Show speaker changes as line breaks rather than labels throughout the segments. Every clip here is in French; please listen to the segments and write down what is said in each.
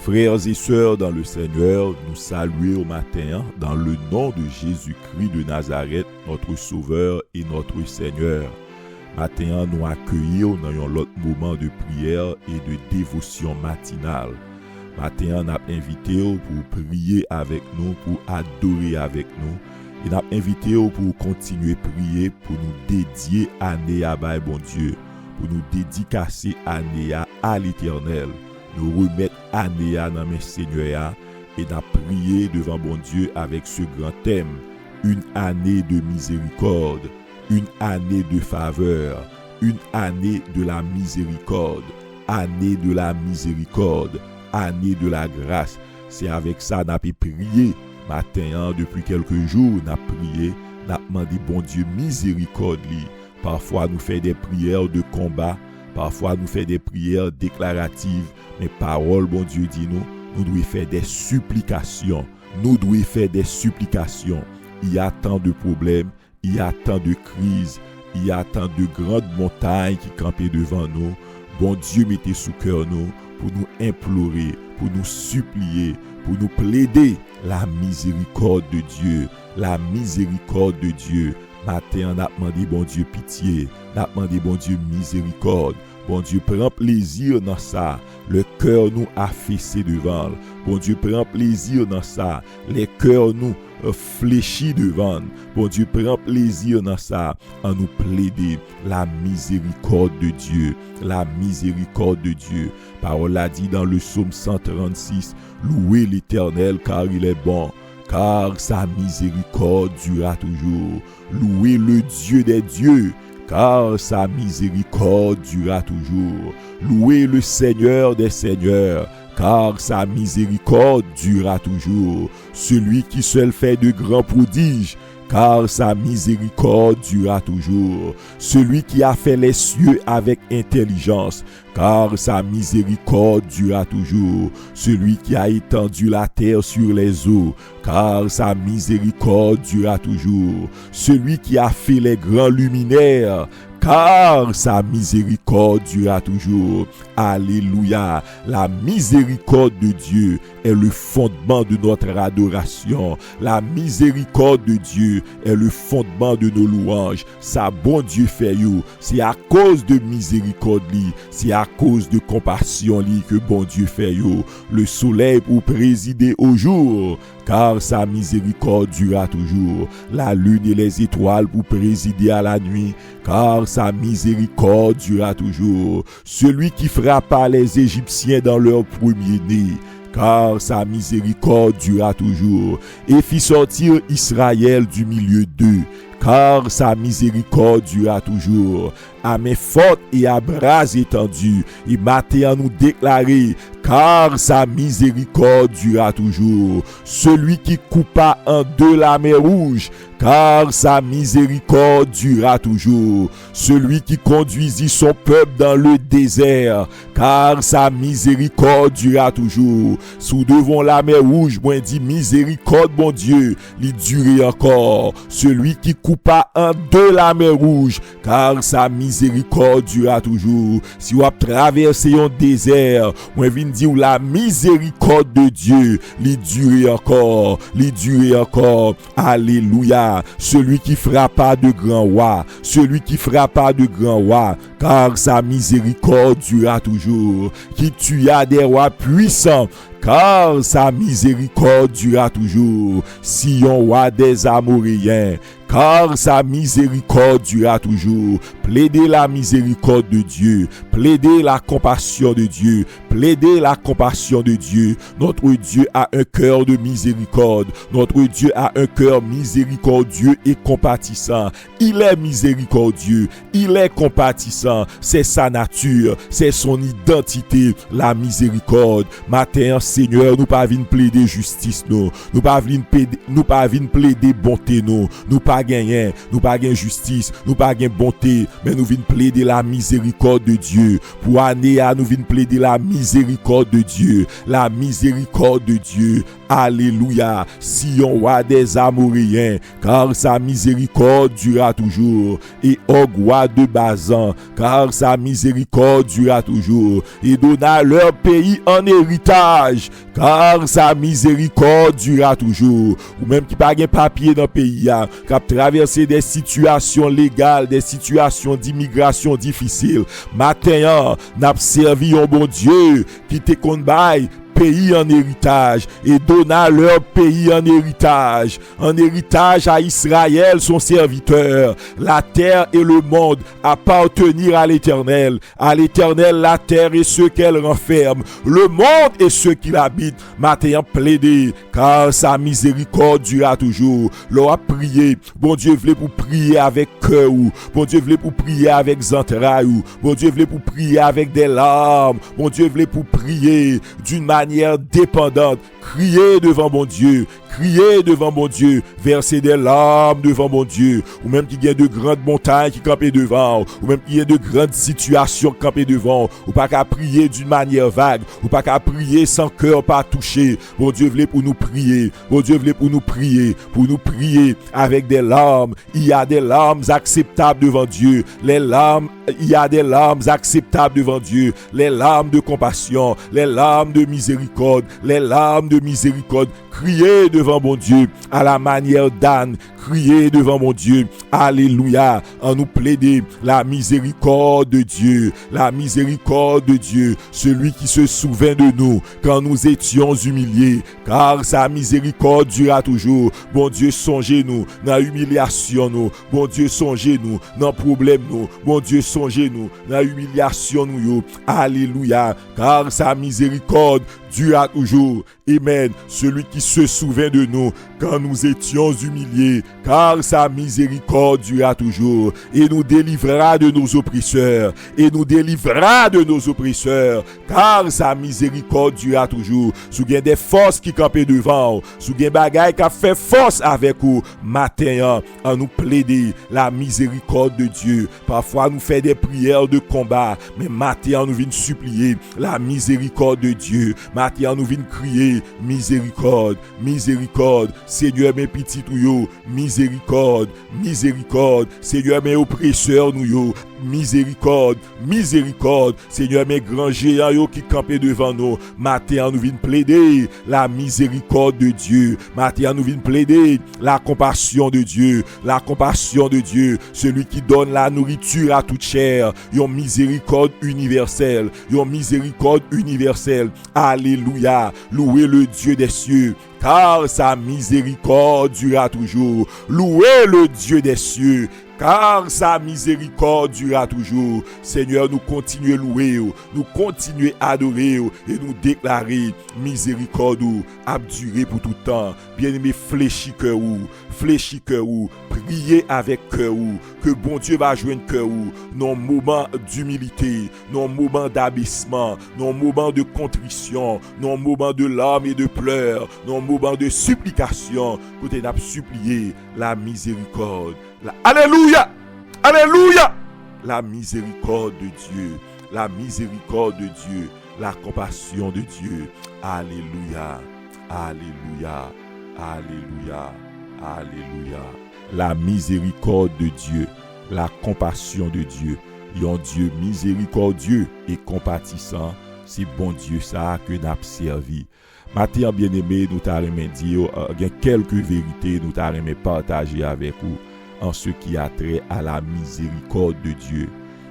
Frères et sœurs dans le Seigneur, nous saluons au matin dans le nom de Jésus-Christ de Nazareth, notre Sauveur et notre Seigneur. Matin, nous accueillons dans un autre moment de prière et de dévotion matinale. Matin, nous avons invité pour prier avec nous, pour adorer avec nous. Et nous avons invité pour continuer à prier, pour nous dédier année à bon Dieu, pour nous dédicacer année à l'Éternel. Nous remettre année dans mes Seigneurs et nous prier devant bon Dieu avec ce grand thème, une année de miséricorde, une année de faveur, une année de la miséricorde, année de la miséricorde, année de la grâce. C'est avec ça nous avons prié matin, depuis quelques jours, nous avons prié, nous avons demandé bon Dieu miséricorde. Parfois nous faisons des prières de combat, parfois nous faisons des prières déclaratives, mais parole, bon Dieu dit nous devons faire des supplications. Nous devons faire des supplications. Il y a tant de problèmes, il y a tant de crises, il y a tant de grandes montagnes qui campent devant nous. Bon Dieu, mettez sous cœur nous pour nous implorer, pour nous supplier, pour nous plaider la miséricorde de Dieu, la miséricorde de Dieu. Matin, on a demandé bon Dieu pitié, on a demandé bon Dieu miséricorde. Bon Dieu prend plaisir dans ça. Le cœur nous affaissé devant. Bon Dieu prend plaisir dans ça. Les cœurs nous fléchis devant. Bon Dieu prend plaisir dans ça. En nous plaider la miséricorde de Dieu. La miséricorde de Dieu. Parole a dit dans le psaume 136. Louez l'Éternel car il est bon. Car sa miséricorde durera toujours. Louez le Dieu des dieux. Car sa miséricorde durera toujours. Louez le Seigneur des seigneurs, car sa miséricorde durera toujours. Celui qui seul fait de grands prodiges, car sa miséricorde durera toujours. Celui qui a fait les cieux avec intelligence, car sa miséricorde durera toujours. Celui qui a étendu la terre sur les eaux, car sa miséricorde durera toujours. Celui qui a fait les grands luminaires, car sa miséricorde durera toujours. Alléluia. La miséricorde de Dieu est le fondement de notre adoration. La miséricorde de Dieu est le fondement de nos louanges. Sa bon Dieu fait you. C'est à cause de miséricorde li, c'est à cause de compassion li que bon Dieu fait you. Le soleil pour présider au jour, car sa miséricorde durera toujours. La lune et les étoiles pour présider à la nuit, car sa miséricorde durera toujours. Celui qui frappa les Égyptiens dans leur premier-né, car sa miséricorde durera toujours. Et fit sortir Israël du milieu d'eux, car sa miséricorde durera toujours. À main forte et à bras étendus, il matin à nous déclarer, car sa miséricorde durera toujours. Celui qui coupa en deux la mer rouge, car sa miséricorde durera toujours. Celui qui conduisit son peuple dans le désert, car sa miséricorde durera toujours. Sous devant la mer rouge, moi dit miséricorde, mon Dieu, il dure encore. Celui qui coupa en deux la mer rouge, car sa miséricorde durera toujours. Si vous traversez un désert, moi viens dire la miséricorde de Dieu, il dure encore, il dure encore. Alléluia. Celui qui frappa de grands rois, celui qui frappa de grands rois, car sa miséricorde durera toujours. Qui tua des rois puissants, car sa miséricorde durera toujours. Sion, roi des Amoréens, car sa miséricorde durera toujours. Plaidez la miséricorde de Dieu, plaidez la compassion de Dieu, plaidez la compassion de Dieu. Notre Dieu a un cœur de miséricorde, notre Dieu a un cœur miséricordieux et compatissant. Il est miséricordieux, il est compatissant, c'est sa nature, c'est son identité, la miséricorde. Matin, Seigneur, nous pas venir plaider justice, nous pas venir plaider bonté, nous pas gagner, nous pas gagner justice, nous pas gagner bonté, mais nous venons plaider la miséricorde de Dieu. Pour année à nous venons plaider la miséricorde de Dieu, la miséricorde de Dieu. Alléluia. Sion, roi des Amoréens, car sa miséricorde durera toujours. Et Og, roi de Bazan, car sa miséricorde durera toujours. Et donna leur pays en héritage, car sa miséricorde durera toujours. Ou même qui pas de papier dans le pays, qui a traversé des situations légales, des situations d'immigration difficiles. Matin, n'a servi un bon Dieu qui te conbaille pays en héritage et donna leur pays en héritage à Israël son serviteur. La terre et le monde appartenir à l'Éternel la terre et ceux qu'elle renferme, le monde et ceux qui l'habitent. Matin plaidé, car sa miséricorde durera toujours. L'on a prié, bon Dieu voulait pour prier avec cœur, bon Dieu voulait pour prier avec entrailles, bon Dieu voulait pour prier avec des larmes, bon Dieu voulait pour prier d'une manière dépendante. Criez devant mon Dieu, versez des larmes devant mon Dieu, ou même qu'il y ait de grandes montagnes qui campent devant, ou même qu'il y ait de grandes situations qui campent devant, ou pas qu'à prier d'une manière vague, ou pas qu'à prier sans cœur pas touché. Bon Dieu voulait pour nous prier, pour nous prier avec des larmes. Il y a des larmes acceptables devant Dieu, il y a des larmes acceptables devant Dieu, les larmes de compassion, les larmes de miséricorde, les larmes de miséricorde. Criez devant mon Dieu à la manière d'Anne. Criez devant mon Dieu. Alléluia. En nous plaider la miséricorde de Dieu. La miséricorde de Dieu. Celui qui se souvient de nous quand nous étions humiliés. Car sa miséricorde durera toujours. Bon Dieu, songez-nous dans l'humiliation nous. Bon Dieu, songez-nous dans le problème nous. Bon Dieu, songez-nous dans l'humiliation nous. Alléluia. Car sa miséricorde durera toujours. Amen. Celui qui se souvient de nous quand nous étions humiliés, car sa miséricorde durera toujours, et nous délivrera de nos oppresseurs, car sa miséricorde durera toujours. Sous gain des forces qui campent devant, sous gain bagaille qui a fait force avec vous, matin, en nous plaider la miséricorde de Dieu. Parfois nous fait des prières de combat, mais matin, nous venons supplier la miséricorde de Dieu. Matin, nous venons crier miséricorde, Seigneur mes petits tuyaux, miséricorde, Seigneur mes oppresseurs nous, miséricorde, Seigneur mes grands géants qui campent devant nous. Matin, nous venons plaider la miséricorde de Dieu. Matin, nous venons plaider la compassion de Dieu, celui qui donne la nourriture à toute chair. Une miséricorde universelle, Alléluia. Louez le Dieu des cieux, car sa miséricorde durera toujours. Louez le Dieu des cieux, car sa miséricorde durera toujours. Seigneur, nous continuons à louer, nous continuons à adorer et nous déclarer miséricorde a duré pour tout temps. Bien-aimé, fléchis cœur, priez avec cœur, que bon Dieu va joindre cœur, non moment d'humilité, non moment d'abaissement, non moment de contrition, non moment de larmes et de pleurs, non moment de supplication, pour t'aider à supplier la miséricorde. Alléluia, la miséricorde de Dieu, la compassion de Dieu. Alléluia. La miséricorde de Dieu, la compassion de Dieu. Yon Dieu miséricordieux et compatissant, c'est bon Dieu ça que nous avons servi. Matin bien-aimé, nous t'avons dit quelques vérités, nous t'avons partager avec vous en ce qui a trait à la miséricorde de Dieu.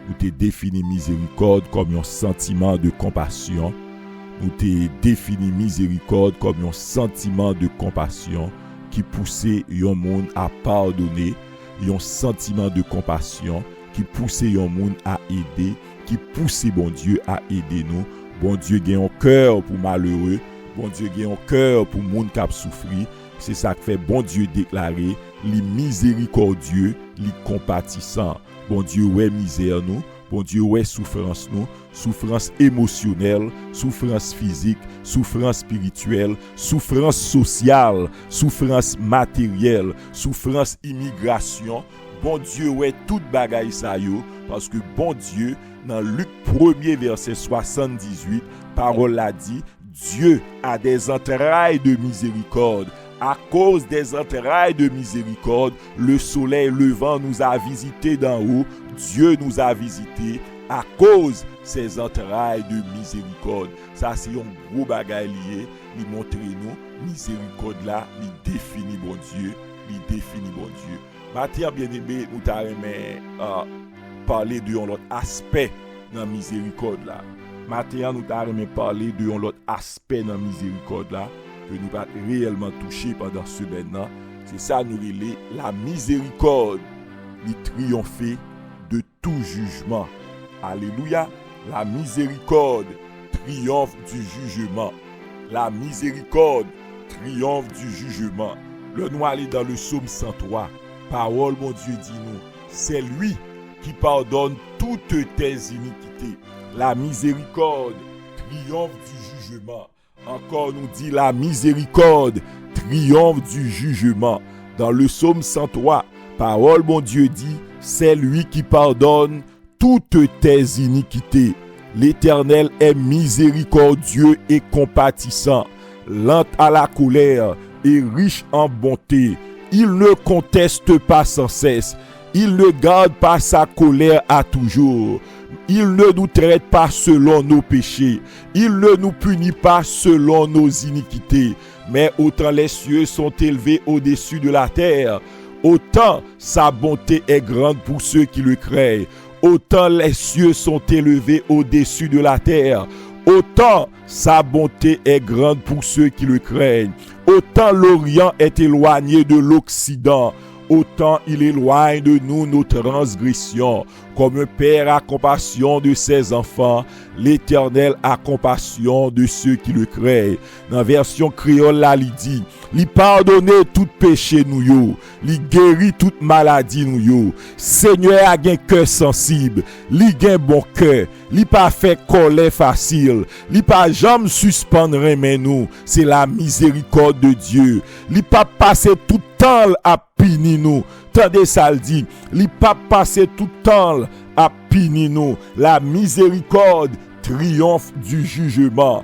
Nous t'ai défini miséricorde comme un sentiment de compassion. Nous t'ai défini miséricorde comme un sentiment de compassion qui poussait un monde à pardonner, un sentiment de compassion qui poussait un monde à aider, qui poussait bon Dieu à aider nous. Bon Dieu gagne un cœur pour malheureux, bon Dieu gagne un cœur pour monde qui a souffri. C'est ça que fait bon Dieu déclarer les miséricordieux, les compatissants. Bon Dieu ouais misère nous, bon Dieu ouais souffrance nous, souffrance émotionnelle, souffrance physique, souffrance spirituelle, souffrance sociale, souffrance matérielle, souffrance immigration. Bon Dieu ouais toute bagaille ça yo, parce que bon Dieu dans Luc 1er verset 78, parole a dit, Dieu a des entrailles de miséricorde. À cause des entrailles de miséricorde, le soleil levant nous a visités d'en haut. Dieu nous a visités à cause ses entrailles de miséricorde. Ça, c'est un gros bagage lié. Il montre nous, miséricorde là, il définit bon Dieu. Il définit bon Dieu. Maintenant, bien aimé, nous t'avons parler de l'autre aspect dans la miséricorde là. Maintenant, nous t'avons parler de l'autre aspect dans la miséricorde là. Que nous pas réellement toucher pendant ce maintenant, c'est ça nous relève la miséricorde, il triomphe de tout jugement. Alléluia, la miséricorde triomphe du jugement. La miséricorde triomphe du jugement. Le nous aller dans le psaume 103. Parole, mon Dieu, dit nous, c'est lui qui pardonne toutes tes iniquités. La miséricorde triomphe du jugement. Encore nous dit la miséricorde triomphe du jugement. Dans le psaume 103, parole mon Dieu dit, c'est lui qui pardonne toutes tes iniquités. L'Éternel est miséricordieux et compatissant, lent à la colère et riche en bonté. Il ne conteste pas sans cesse. Il ne garde pas sa colère à toujours. Il ne nous traite pas selon nos péchés. Il ne nous punit pas selon nos iniquités. Mais autant les cieux sont élevés au-dessus de la terre, autant sa bonté est grande pour ceux qui le craignent. Autant les cieux sont élevés au-dessus de la terre, autant sa bonté est grande pour ceux qui le craignent. Autant l'Orient est éloigné de l'Occident, autant il éloigne de nous nos transgressions. Comme un père a compassion de ses enfants, l'Éternel a compassion de ceux qui le craignent. Dans la version créole, là, il dit, il pardonne tout péché nous yo, il guérit toute maladie nous yo. Seigneur a un cœur sensible, il a un bon cœur, il pas fait colère facile, il pas jamais suspendre mais nous. C'est la miséricorde de Dieu. Il pas passer tout temps à punir nous. Tendez ça le dit, il pas passer tout temps à punir nous. La miséricorde triomphe du jugement.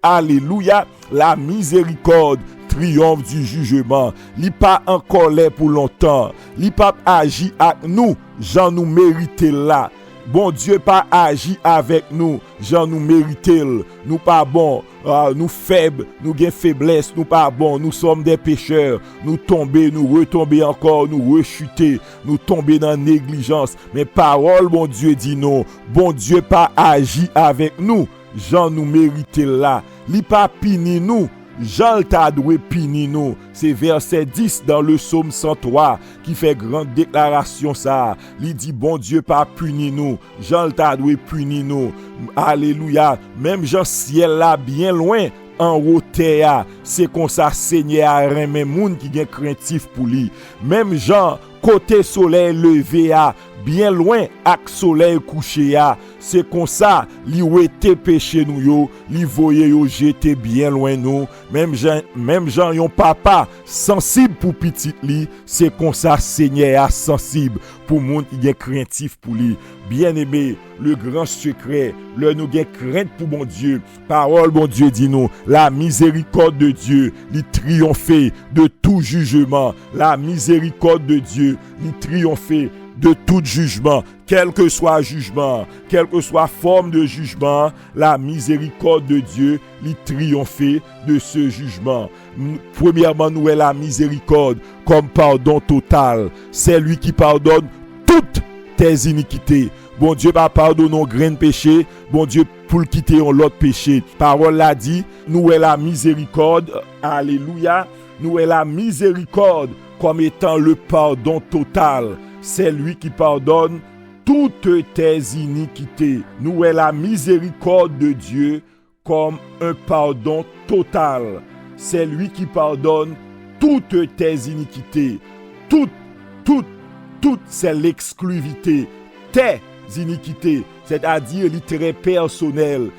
Alléluia, la miséricorde triomphe du jugement. Il pas en colère pour longtemps. Il pas agi avec nous, j'en nous mérité là. Bon Dieu pas agi avec nous, j'en nous mérité. Nous pas bon, nous faibles, nous gain faiblesse, nous pas bon, nous sommes des pécheurs. Nous tomber, nous retomber encore, nous rechuter, nous tomber dans négligence. Mais parole, bon Dieu dit non. Bon Dieu pas agi avec nous, j'en nous mérité là. Li pas pini nous. Jean t'a doué pini nous. C'est verset 10 dans le psaume 103 qui fait grande déclaration ça. Il dit bon Dieu pas puni nous. Jean t'a doué puni nous. Alléluia. Même Jean ciel là bien loin en haut terre, c'est comme ça Seigneur a remet moun qui gen craintif pour lui. Même Jean côté soleil levé à bien loin ak soleil couché à, c'est comme ça li ouete péché nous yo, li voye yo jeté bien loin nous. Même Jean yon papa sensible pour petit li, c'est comme ça Seigneur a sensible pour moun qui gen craintif pour lui. Bien-aimé, le grand secret, le nous gen crainte pour bon Dieu. Parole bon Dieu dit nous, la miséricorde de Dieu, li triomphe de tout jugement. La miséricorde de Dieu, li triomphe de tout jugement, quel que soit jugement, quelle que soit forme de jugement, la miséricorde de Dieu, il triomphe de ce jugement. Premièrement, nous avons la miséricorde comme pardon total. C'est lui qui pardonne toutes tes iniquités. Bon Dieu va pardonner nos grains de péché. Bon Dieu pour le quitter l'autre péché. Parole l'a dit, nous avons la miséricorde. Alléluia. Nous avons la miséricorde comme étant le pardon total. C'est lui qui pardonne toutes tes iniquités. Nous avons la miséricorde de Dieu comme un pardon total. C'est lui qui pardonne toutes tes iniquités. Toutes, c'est l'exclusivité. Tes iniquités, c'est-à-dire les traits personnels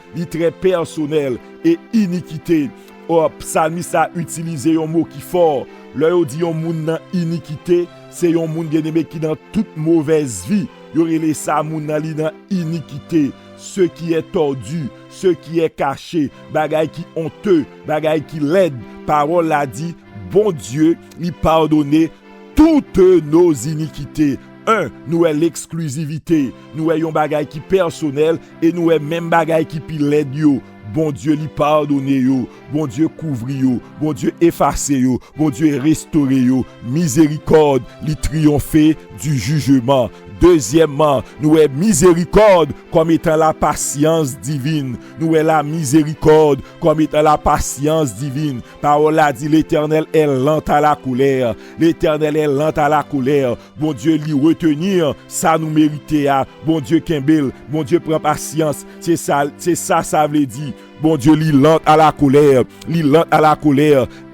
et iniquité. Oh, psalmiste a utilisé un mot qui fort. Là, on dit un monde dans iniquité, c'est un monde bien-aimé qui dans toute mauvaise vie. Il y aurait ça monde dans iniquité. ce qui est tordu, ce qui est caché, bagay qui honteux, bagay qui laid. Parole a dit, bon Dieu, lui pardonner toutes nos iniquités. Nous est l'exclusivité, nous ayons bagay qui personnel et nous est même bagay qui pi laid yo. Bon Dieu lui pardonne yo, bon Dieu couvre yo, bon Dieu efface yo, bon Dieu restaure yo, miséricorde lui triompher du jugement. Deuxièmement, nous est miséricorde comme étant la patience divine. Nous est la miséricorde comme étant la patience divine. Parole a dit, l'Éternel est lent à la colère. L'Éternel est lent à la colère. Bon Dieu lui retenir, ça nous méritait. Bon Dieu Kembel, bon Dieu prend patience. C'est ça veut dire. Bon Dieu li lent à la colère,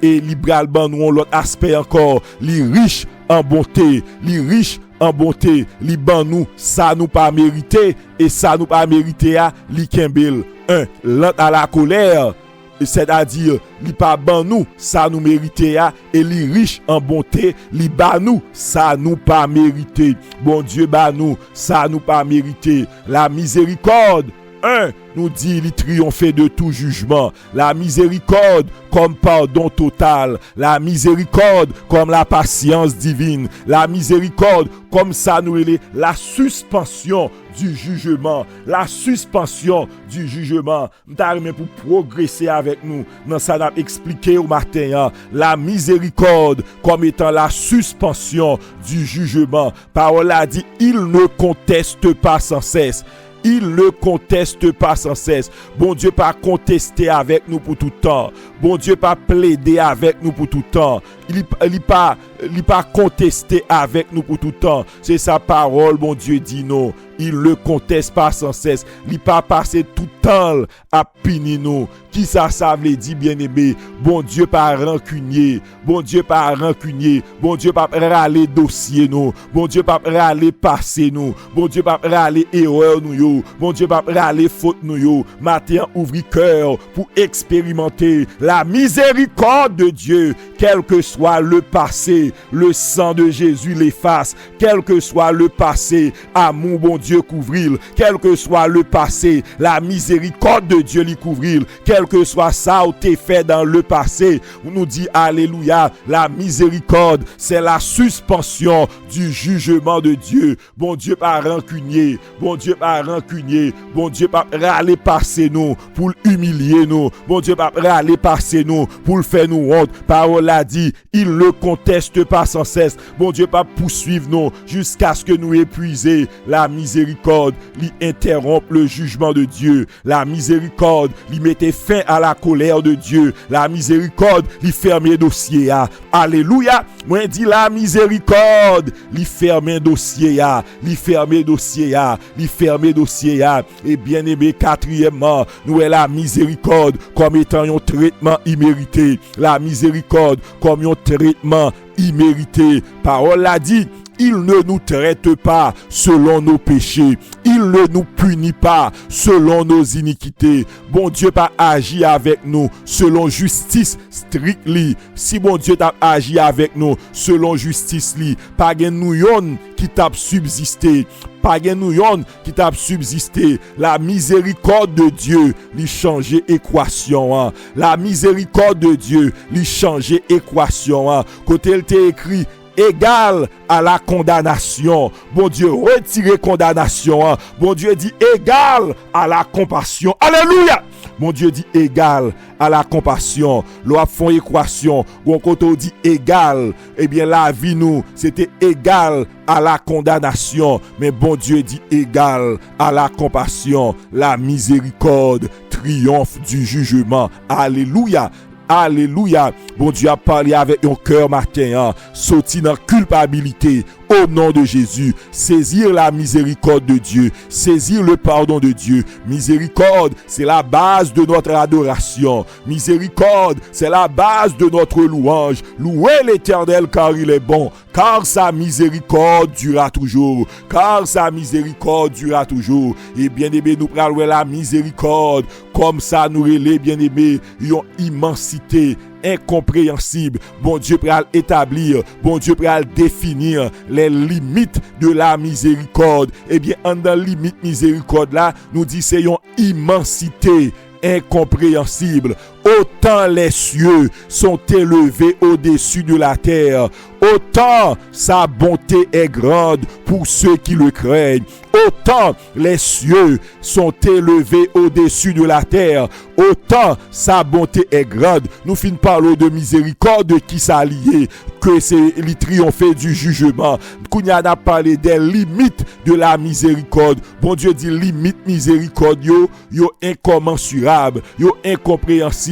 et li bral ban nous l'autre aspect encore, li riche en bonté, li ban nous ça nous pas mérité et ça nous pas mérité li Kembel. Lent à la colère, c'est-à-dire li pas ban nous ça nous mérité et li riche en bonté, li ban nous ça nous pas mérité. Bon Dieu ban nous ça nous pas mérité. La miséricorde nous dit il triomphe de tout jugement. La miséricorde comme pardon total. La miséricorde comme la patience divine. La miséricorde comme ça nous est la suspension du jugement. La suspension du jugement. M'tarime pour progresser avec nous. Dans ça n'a expliqué au matin. La miséricorde comme étant la suspension du jugement. Parole a dit il ne conteste pas sans cesse. Il ne conteste pas sans cesse. Bon Dieu pas contester avec nous pour tout temps. Bon Dieu pas plaider avec nous pour tout temps. Il pas contester avec nous pour tout temps. C'est sa parole, bon Dieu dit non. Il ne conteste pas sans cesse. Il pas passer tout temps à punir nous. Qui ça veut dire bien-aimé? Bon Dieu pas rancunier. Bon Dieu pas rancunier. Bon Dieu pas râler dossier nous. Bon Dieu pas râler passé nous. Bon Dieu pas râler erreur nous yo. Bon Dieu pas râler faute nous yo. Matin ouvri cœur pour expérimenter la miséricorde de Dieu, quel que soit le passé. Le sang de Jésus l'efface. Quel que soit le passé, amour bon Dieu couvrir. Quel que soit le passé, la miséricorde de Dieu l'y couvrir. Quel que soit ça ou t'es fait dans le passé, on nous dit alléluia, la miséricorde, c'est la suspension du jugement de Dieu. Bon Dieu pas rancunier, bon Dieu pas rancunier, bon Dieu pas râler passer nous pour humilier nous, bon Dieu pas râler passer nous pour faire nous honte. Parole a dit, il ne conteste pas sans cesse. Bon Dieu pas poursuivre nous jusqu'à ce que nous épuiser. La miséricorde lui interrompt le jugement de Dieu. La miséricorde lui mettait fin à la colère de Dieu. La miséricorde lui ferme dossier. Alléluia. Moi dit la miséricorde lui ferme dossier. Lui ferme dossier. Lui ferme dossier. Et bien aimé, quatrièmement, nous est la miséricorde comme étant un traitement immérité. La miséricorde comme un traitement immérité. Parole l'a dit, il ne nous traite pas selon nos péchés. Il ne nous punit pas selon nos iniquités. Bon Dieu pas agi avec nous selon justice strictly. Si bon Dieu t'a agi avec nous selon justice li, pas gen nou yon qui t'a subsisté. Pas gen nou yon qui t'a subsisté. La miséricorde de Dieu lui changer équation. La miséricorde de Dieu lui changer équation. Côté il t'est écrit égal à la condamnation. Bon Dieu retire condamnation. Bon Dieu dit égal à la compassion. Alléluia. Mon Dieu dit égal à la compassion. L'on font équation. Ou quand on dit égal, eh bien la vie nous, c'était égal à la condamnation. Mais bon Dieu dit égal à la compassion. La miséricorde triomphe du jugement. Alléluia. Alléluia. Bon Dieu a parlé avec un cœur matin. Sorti dans culpabilité. Au nom de Jésus, saisir la miséricorde de Dieu, saisir le pardon de Dieu. Miséricorde, c'est la base de notre adoration. Miséricorde, c'est la base de notre louange. Louez l'Éternel car il est bon, car sa miséricorde durera toujours. Car sa miséricorde durera toujours. Et bien aimé, nous prenons la miséricorde comme ça nous relève bien aimé, une immensité incompréhensible. Bon Dieu pral établir, bon Dieu pral définir les limites de la miséricorde. Eh bien, en dans limite miséricorde là, nous dit c'est une immensité incompréhensible. Autant les cieux sont élevés au-dessus de la terre, autant sa bonté est grande pour ceux qui le craignent. Autant les cieux sont élevés au-dessus de la terre, autant sa bonté est grande. Nous finissons par de miséricorde qui s'allie, que c'est le triompher du jugement. Qu'on y a parlé des limites de la miséricorde. Bon Dieu dit limite miséricorde yo incommensurable, yo incompréhensible.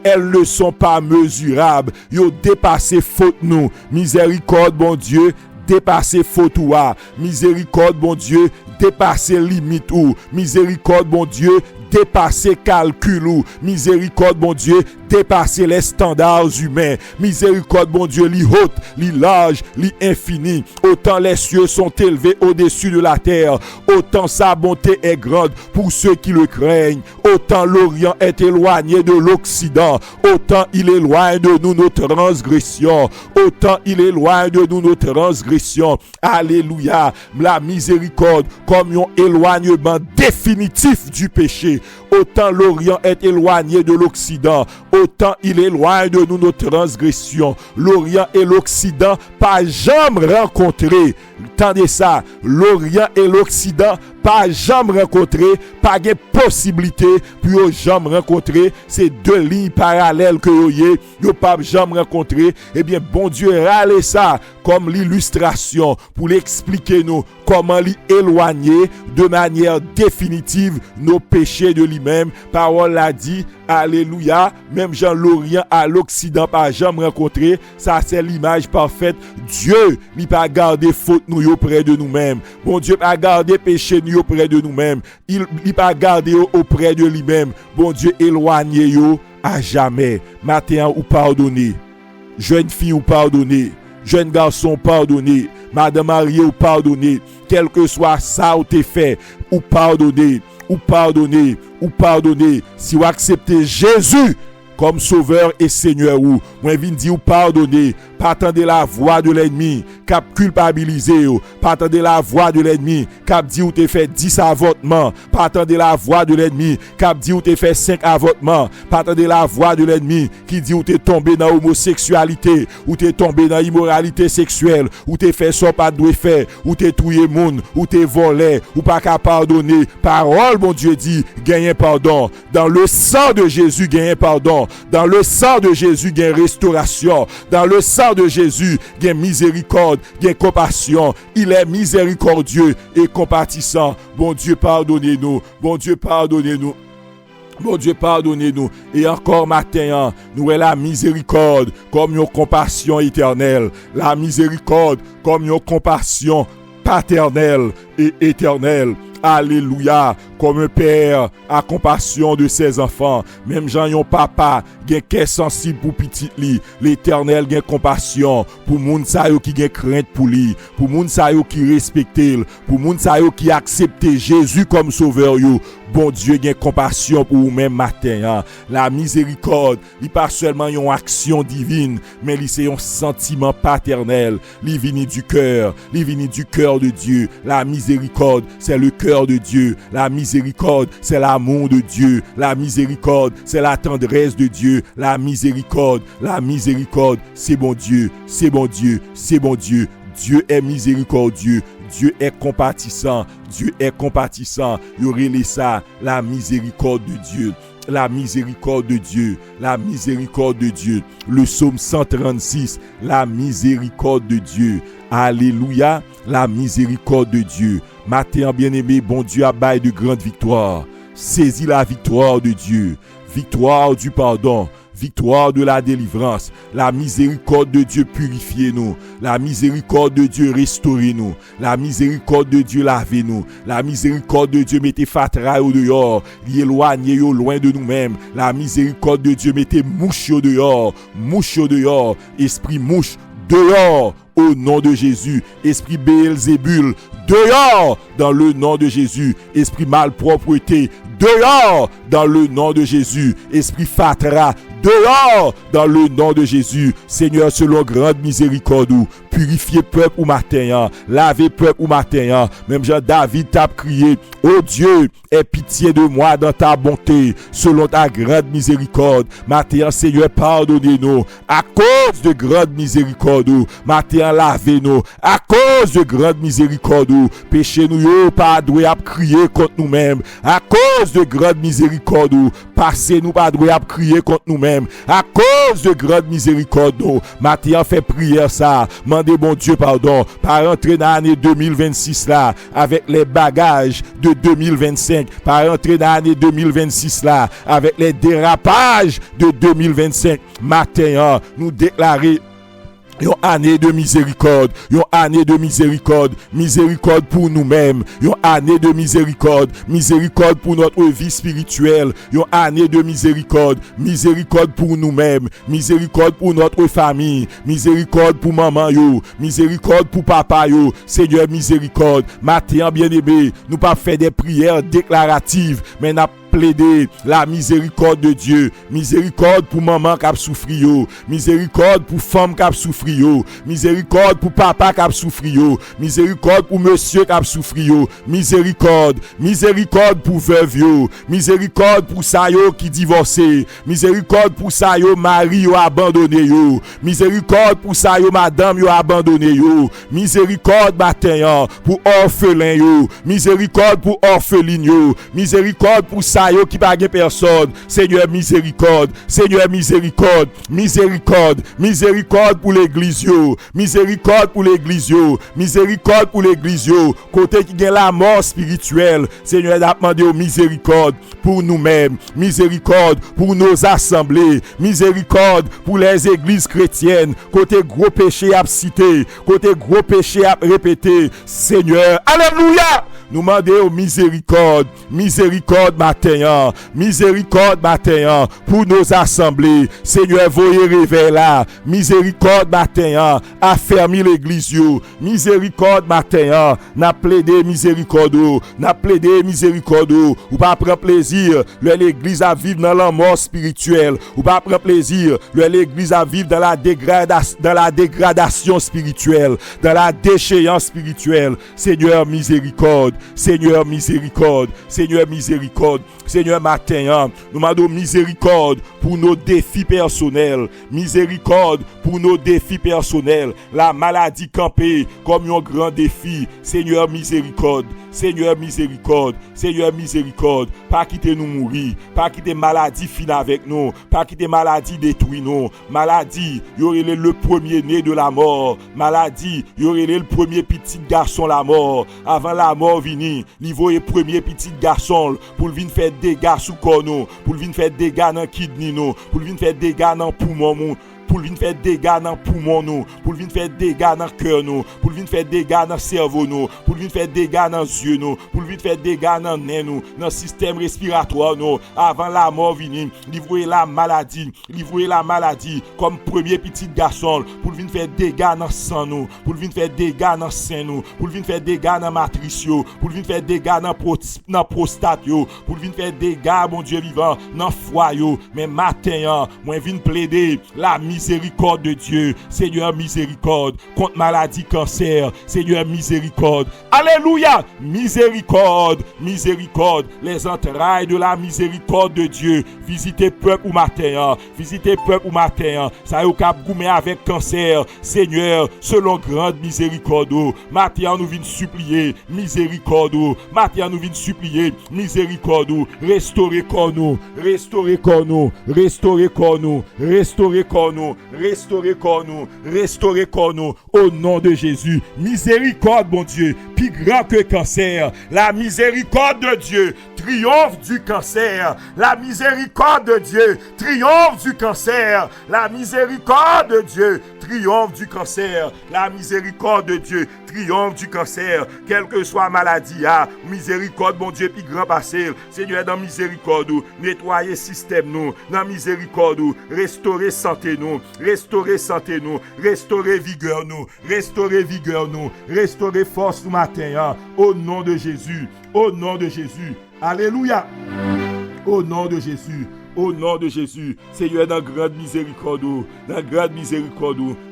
Elles ne sont pas mesurables. Yo dépassé faute nous. Miséricorde, bon Dieu, dépassé faute ou a. Miséricorde, bon Dieu, dépassé limite ou. Miséricorde, bon Dieu, dépasser calcul ou. Miséricorde, bon Dieu, dépasser les standards humains. Miséricorde, bon Dieu, li haute, li large, li infini. Autant les cieux sont élevés au-dessus de la terre, autant sa bonté est grande pour ceux qui le craignent. Autant l'Orient est éloigné de l'Occident, autant il éloigne de nous nos transgressions. Autant il éloigne de nous nos transgressions. Alléluia. La miséricorde comme un éloignement définitif du péché. Autant l'Orient est éloigné de l'Occident, autant il éloigne de nous nos transgressions. L'Orient et l'Occident pas jamais rencontrés. Tendez ça, l'Orient et l'Occident pas jamais rencontrés, pas de possibilité pour jamais rencontrer ces deux lignes parallèles que yo pas jamais rencontré. Eh bien bon Dieu râle ça comme l'illustration pour l'expliquer nous comment l'éloigner de manière définitive nos péchés de lui-même. Parole l'a dit, alléluia, même Jean l'Orient à l'Occident pas jamais rencontré. Ça c'est l'image parfaite. Dieu n'a pas gardé faute nous auprès de nous-mêmes. Bon Dieu pas gardé péché nous auprès de nous-mêmes. Il n'a pas gardé auprès de lui-même. Bon Dieu éloigné yo à jamais. Matin ou pardonné. Jeune fille ou pardonné. Jeune garçon pardonné. Madame mariée ou pardonné. Quel que soit ça ou t'es fait. Ou pardonné. Ou pardonner, ou pardonner, si vous acceptez Jésus comme sauveur et seigneur ou, moi viens dire ou pardonner, pas attendre la voix de l'ennemi, cap culpabiliser ou, pas attendre la voix de l'ennemi, cap dit ou t'es fait 10 avortements, pas attendre la voix de l'ennemi, cap dit ou t'es fait 5 avortements, pas attendre la voix de l'ennemi, qui dit ou t'es tombé dans homosexualité, ou t'es tombé dans immoralité sexuelle, ou t'es fait ça pas de faire, ou t'es tué moun, ou t'es volé, ou pas qu'à pardonner. Parole, mon Dieu dit, gagnez pardon. Dans le sang de Jésus, gagnez pardon. Dans le sang de Jésus, il y a restauration. Dans le sang de Jésus, il y a miséricorde, il y a compassion. Il est miséricordieux et compatissant. Bon Dieu, pardonnez-nous. Bon Dieu, pardonnez-nous. Bon Dieu, pardonnez-nous. Et encore matin, nous avons la miséricorde comme une compassion éternelle. La miséricorde comme une compassion paternelle et éternelle. Alléluia, comme un père a compassion de ses enfants. Même Jean yon papa, gen cœur sensible pour petit li. L'Éternel gen compassion pour moun sa yo qui gen crainte pour lui, pour moun sa yo qui respecte, pour moun sa yo qui accepte Jésus comme sauveur yo. Bon Dieu gen compassion pour vous même matin. Hein. La miséricorde, li pas seulement une action divine, mais li c'est un sentiment paternel. Li vini du cœur, de Dieu. La miséricorde, c'est le cœur de Dieu. La miséricorde, c'est l'amour de Dieu. La miséricorde, c'est la tendresse de Dieu. La miséricorde, c'est bon Dieu, c'est bon Dieu, c'est bon Dieu. Dieu est miséricordieux. Dieu est compatissant. Dieu est compatissant. Il y aurait ça, la miséricorde de Dieu. La miséricorde de Dieu. La miséricorde de Dieu. Le psaume 136. La miséricorde de Dieu. Alléluia. La miséricorde de Dieu. Matin, bien-aimé, bon Dieu a bail de grandes victoires. Saisis la victoire de Dieu. Victoire du pardon. Victoire de la délivrance. La miséricorde de Dieu purifiez-nous. La miséricorde de Dieu restaurez-nous. La miséricorde de Dieu lavez-nous. La miséricorde de Dieu mettez fatra au dehors. Éloignez au loin de nous-mêmes. La miséricorde de Dieu mettez mouche au dehors. Mouche au dehors. Esprit mouche dehors. Au nom de Jésus. Esprit Béelzébul dehors dans le nom de Jésus. Esprit malpropreté dehors dans le nom de Jésus. Esprit fatra dehors dans le nom de Jésus. Seigneur, selon grande miséricorde, purifiez peuple ou matin, lavez peuple ou matin. Même Jean-David t'a crié, oh Dieu, aie pitié de moi dans ta bonté, selon ta grande miséricorde. Matin, Seigneur, pardonnez-nous à cause de grande miséricorde. Matin, lavez-nous à cause de grande miséricorde. Péché nous, pas doué à crier contre nous-mêmes. À cause de grande miséricorde, passez-nous pas doué à crier contre nous-mêmes. À cause de grande miséricorde, matin, fait prière ça. Mandez bon Dieu pardon. Par entrer dans l'année 2026 là, avec les bagages de 2025. Par entrer dans l'année 2026 là, avec les dérapages de 2025. Matin, nous déclarer une année de miséricorde, une année de miséricorde, miséricorde pour nous-mêmes, une année de miséricorde, miséricorde pour notre vie spirituelle, une année de miséricorde, miséricorde pour nous-mêmes, miséricorde pour notre famille, miséricorde pour maman yo, miséricorde pour papa yo, Seigneur miséricorde. Matin bien-aimé, nous pas faire des prières déclaratives, mais n'a plaider la miséricorde de Dieu, miséricorde pour maman qui a souffri yo, miséricorde pour femme qui a souffri yo, miséricorde pour papa qui a souffri yo, miséricorde pour monsieur qui a souffri yo, miséricorde, miséricorde pour veuve yo, miséricorde pour ça yo qui divorcé, miséricorde pour ça yo mari yo abandonné yo, miséricorde pour ça yo madame yo abandonné yo, miséricorde matin pour orphelin yo, miséricorde pour orpheline yo, miséricorde pour ça yo qui pas personne. Seigneur miséricorde, Seigneur miséricorde, miséricorde, miséricorde pour l'église yo, miséricorde pour l'église yo, miséricorde pour l'église yo, côté qui gagne la mort spirituelle. Seigneur a demandé miséricorde pour nous-mêmes, miséricorde pour nos assemblées, miséricorde pour les églises chrétiennes, côté gros péché à citer, côté gros péché à répéter. Seigneur, alléluia, nous demandons miséricorde, miséricorde matin, miséricorde matin pour nos assemblées. Seigneur, voyez réveil là, miséricorde matin, affermi l'église yo, miséricorde matin, n'a plaidé miséricorde, n'a plaidé miséricorde, ou pas prendre plaisir, l'église à vivre dans la mort spirituelle, ou pas prendre plaisir, l'église à vivre dans la dégradation spirituelle, dans la déchéance spirituelle. Seigneur miséricorde, Seigneur miséricorde, Seigneur miséricorde, Seigneur matin, nous demandons miséricorde pour nos défis personnels, miséricorde pour nos défis personnels, la maladie campée comme un grand défi. Seigneur miséricorde, Seigneur miséricorde, Seigneur miséricorde, pas quitter nous mourir, pas quitter maladie fin avec nous, pas quitter maladie détruit nous, maladie, y aurait le premier né de la mort, maladie, y aurait le premier petit garçon la mort, avant la mort vini, niveau est premier petit garçon pour venir faire dégâts sous corps nous, pour venir faire dégâts dans kidney nous, pour venir faire dégâts dans poumon nous, pour venir faire dégâts dans poumon nous, pour venir faire dégâts dans cœur nous, pour venir faire dégâts dans cerveau nous, pour venir faire dégâts dans yeux nous, pour venir faire dégâts dans nez nous, dans système respiratoire nous, avant la mort vini, livrer la maladie comme premier petit garçon, pour venir faire dégâts dans sang nous, pour venir faire dégâts dans sein nous, pour venir faire dégâts dans matrice yo, pour venir faire dégâts dans prostate yo, pour venir faire dégâts mon Dieu vivant dans foie yo. Mais matin moi viens plaider la miséricorde de Dieu. Seigneur miséricorde contre maladie cancer. Seigneur miséricorde. Alléluia. Miséricorde, miséricorde, les entrailles de la miséricorde de Dieu. Visitez peuple ou matin, visitez peuple ou matin. Ça y est cap goumé avec cancer. Seigneur, selon grande miséricorde, matin nous venons supplier miséricorde. Matin nous venons supplier miséricorde. Restaurez corps nous, restaurez corps nous, restaurez corps nous, restaurez corps nous, restaurez corps nous, restaurez corps nous, au nom de Jésus. Miséricorde, mon Dieu, plus grand que cancer. La miséricorde de Dieu triomphe du cancer. La miséricorde de Dieu triomphe du cancer. La miséricorde de Dieu triomphe du cancer. La miséricorde de Dieu triomphe du cancer. Quelle que soit maladie, miséricorde, mon Dieu, plus grand passé. Seigneur, dans miséricorde, nettoyer système nous, dans miséricorde, restaurer santé nous, restaurer santé nous, restaurer vigueur nous, restaurer vigueur nous, restaurer force nous matin, au nom de Jésus, au nom de Jésus. Alléluia. Au nom de Jésus. Au nom de Jésus, Seigneur, dans grande miséricorde,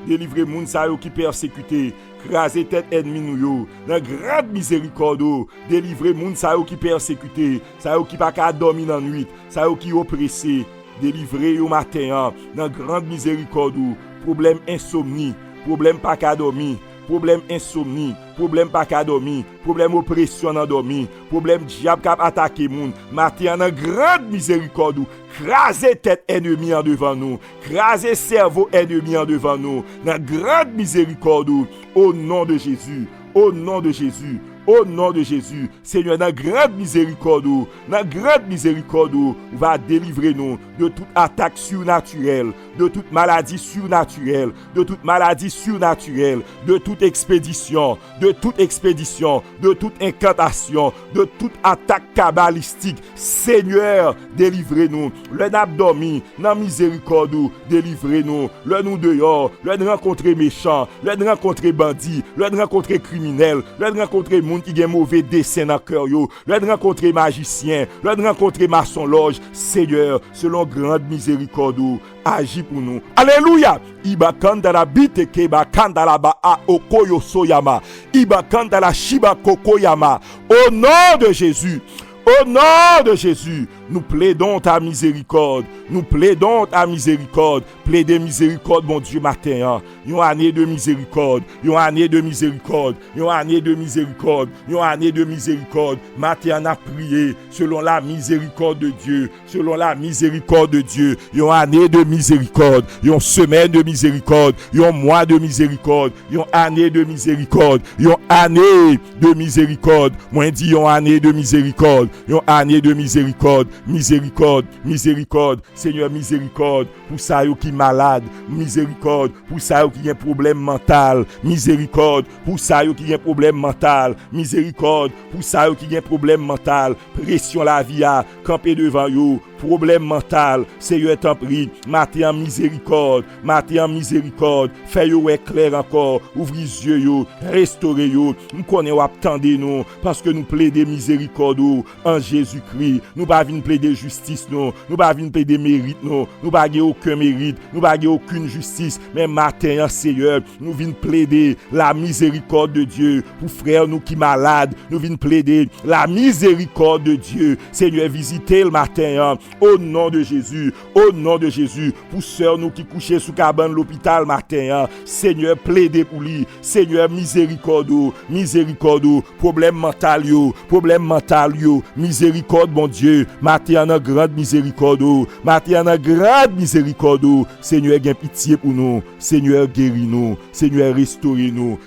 délivrez moun sa yo qui persécuté, craser tête ennemi nou yo. Dans grande miséricorde, délivrez moun sa yo qui persécuté, sa yo qui pas ka dormir dans nuit, sa yo qui oppressé, délivrez yo matin. Dans grande miséricorde, problème insomnie, problème pas ka dormir, problème insomnie, problème pas ka dormir, problème oppression dans dormir, problème diable qui attaquer moun. Matin dans grande miséricorde, craser tête ennemi en devant nous, craser cerveau ennemi en devant nous. Dans grande miséricorde, au nom de Jésus, au nom de Jésus. Au nom de Jésus, Seigneur, dans grande miséricorde, va délivrer nous de toute attaque surnaturelle, de toute maladie surnaturelle, de toute expédition, de toute incantation, de toute attaque kabbalistique. Seigneur, délivrez-nous. Le n'a dormi, dans miséricorde, délivrez-nous. Le nous dehors, le nous rencontrer méchant, le nous rencontrer bandit, le nous rencontrer criminel, le nous rencontrer qui a mauvais dessin dans cœur yo, le rencontrer magicien, le rencontrer maçon loge. Seigneur, selon grande miséricorde, agis pour nous. Alléluia. Ibakanda la bite ke bakanda la ba a okoyo soyama. Ibakanda la shiba kokoyama. Au nom de Jésus. Au nom de Jésus, nous plaidons ta miséricorde. Nous plaidons ta miséricorde. Plaidez miséricorde, mon Dieu, matin. Une année de miséricorde. Une année de miséricorde. Une année de miséricorde. Une année de miséricorde. Matin, on a prié selon la miséricorde de Dieu. Selon la miséricorde de Dieu. Une année de miséricorde. Une semaine de miséricorde. Un mois de miséricorde. Une année de miséricorde. Une année de miséricorde. Moi, je dis une année de miséricorde. Une année de miséricorde. Miséricorde, miséricorde, Seigneur, miséricorde pour ça qui est malade, miséricorde pour ça qui a un problème mental, miséricorde pour ça qui a un problème mental, miséricorde pour ça qui a un problème mental, pression la vie à camper devant vous, problème mental, Seigneur, t'en prie, matin en miséricorde, fais yo clair encore, ouvrez les yeux yo, restaurez yo, nous connaissons attendez nous parce que nous plaidons miséricorde en Jésus-Christ, nous pas venir plaider justice nous pas venir plaider mérite nous pas aucun mérite, nous pas aucune justice, mais matin Seigneur, nous venons plaider la miséricorde de Dieu pour frères nous qui malades, nous venons plaider la miséricorde de Dieu, Seigneur, visitez le matin au nom de Jésus, pour sœurs nous qui couchent sous cabane l'hôpital matin, Seigneur, plaidez pour lui, Seigneur, miséricorde, problème mental yo, miséricorde, mon Dieu, matin en grande miséricorde, Seigneur, gain pitié pour nous, Seigneur, guéris-nous, Seigneur, restaurez-nous,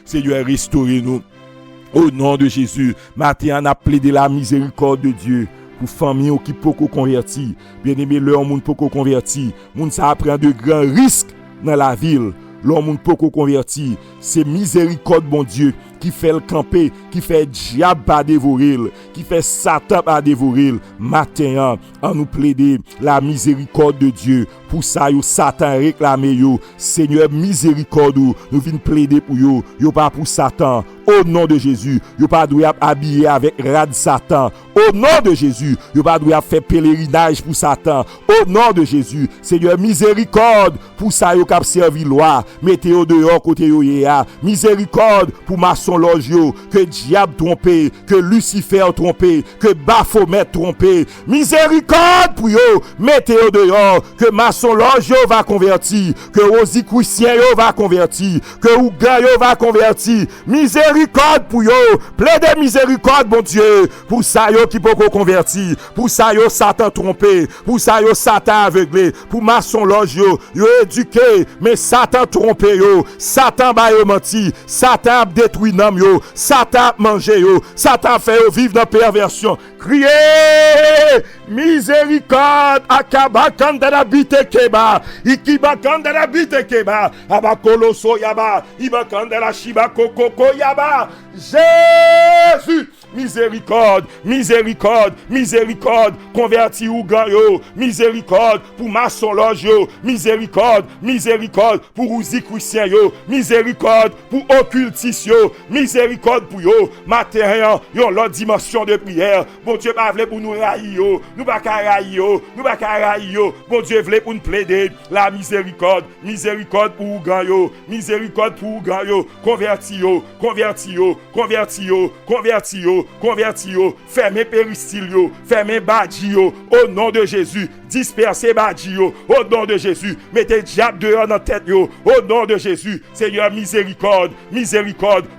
au nom de Jésus, matin on a plaidé la miséricorde de Dieu. Pour famille qui poko converti, bien aimé leur monde poko converti, monde ça prend de grands risques dans la ville. Leur monde poko converti, c'est miséricorde bon Dieu qui fait le camper, qui fait diable pas dévorer, qui fait Satan pas dévorer. Matin, on nous plaider la miséricorde de Dieu. Pour ça, yo Satan réclame yo. Seigneur, miséricorde, nous venons plaider pour yo. Yo pas pour Satan. Au nom de Jésus, yo pas doit habiller avec rad Satan. Au nom de Jésus, yo pas doit faire pèlerinage pour Satan. Au nom de Jésus, Seigneur, miséricorde pour ça yo k'ap servi loi. Mettez yo dehors côté yo yéa. Miséricorde pour maçon loge yo, que diable trompé, que Lucifer trompé, que Baphomet trompé. Miséricorde pour yo, mettez yo dehors, que maçon loge yo va convertir, que Rosicrucien yo va convertir, que Ougan yo va convertir. Miséricorde pour yo, plaidez miséricorde bon Dieu, pour ça yo qui peut convertir, pour ça yo Satan trompé, pour ça yo Satan aveuglé, pour maçon loge yo éduqué, mais Satan trompé yo, Satan ba yo menti, Satan a détruit nam yo, Satan mangé yo, Satan fait yo vivre dans perversion. Criez miséricorde, akabakanda la bite keba, ikibakanda la bite keba, abakoloso yaba, ibakanda la shiba kokoko yaba. Jésus, miséricorde, converti ou gayo, miséricorde pour maçon loge yo, miséricorde pour Rosicrucien yo, miséricorde pour occultistes yo, miséricorde pour yo, matin yon l'autre dimension de prière, bon Dieu pas vle pour nous railler yo, nous pas yo, nous pas yo. Bon Dieu voulait pour nous plaider la miséricorde pour grand yo, miséricorde pour grand yo, converti yo, fermez péristyle yo, fermez badji yo, au nom de Jésus, dispersez badji yo, au nom de Jésus, mettez diable dehors dans tête yo, au nom de Jésus, Seigneur miséricorde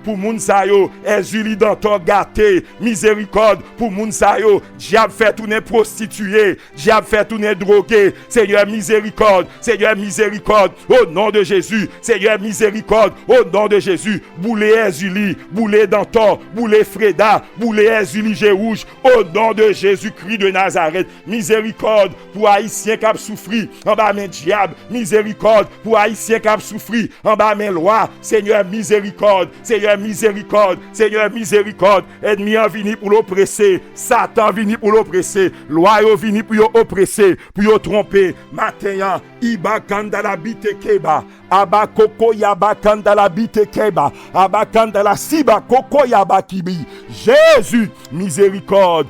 pour moun sa yo, Ezuli dans ton gâté, miséricorde pour moun sa yo, diable fait tourner prostitué, diable fait tourner drogué, Seigneur miséricorde, au nom de Jésus, Seigneur miséricorde, au nom de Jésus, boulé Ezuli, boulé Danton, boulé Freda, boulé Ezuli Gérouge, au nom de Jésus-Christ de Nazareth, miséricorde pour Haïtiens qui ont souffert en bas mes diable, miséricorde pour Haïtiens qui ont souffert en bas mes lois, Seigneur miséricorde, ennemi en vini pour l'oppresser, Satan vini pour l'oppresser, loi yo vini pour l'oppresser, pour yo tromper, matin, Ibakanda la bite keba, Abakoko yabakanda la bite keba, Abakanda la siba koko yabakibi. Jésus, miséricorde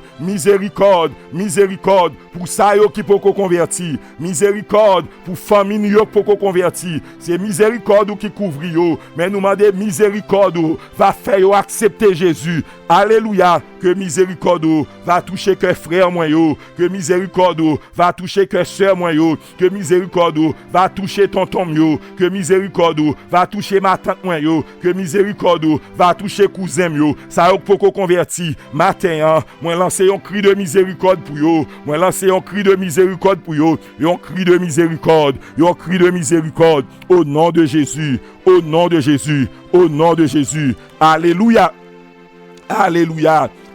pour ça yo qui peut convertir, miséricorde pour famille yo peut convertir, c'est miséricorde qui couvre yo, mais nous demandons miséricorde va faire yo accepter Jésus. Alléluia, que miséricorde va toucher que frère moi yo, que miséricorde va toucher que sœur moi yo, que miséricorde va toucher tonton yo, que miséricorde va toucher ma tante moi yo, que miséricorde va toucher cousin yo, ça yo pour convertir. Matin, moi lancer un cri de miséricorde pour yo, moi lancer un cri de miséricorde pour yo, un cri de miséricorde, au nom de Jésus, au nom de Jésus. Alléluia.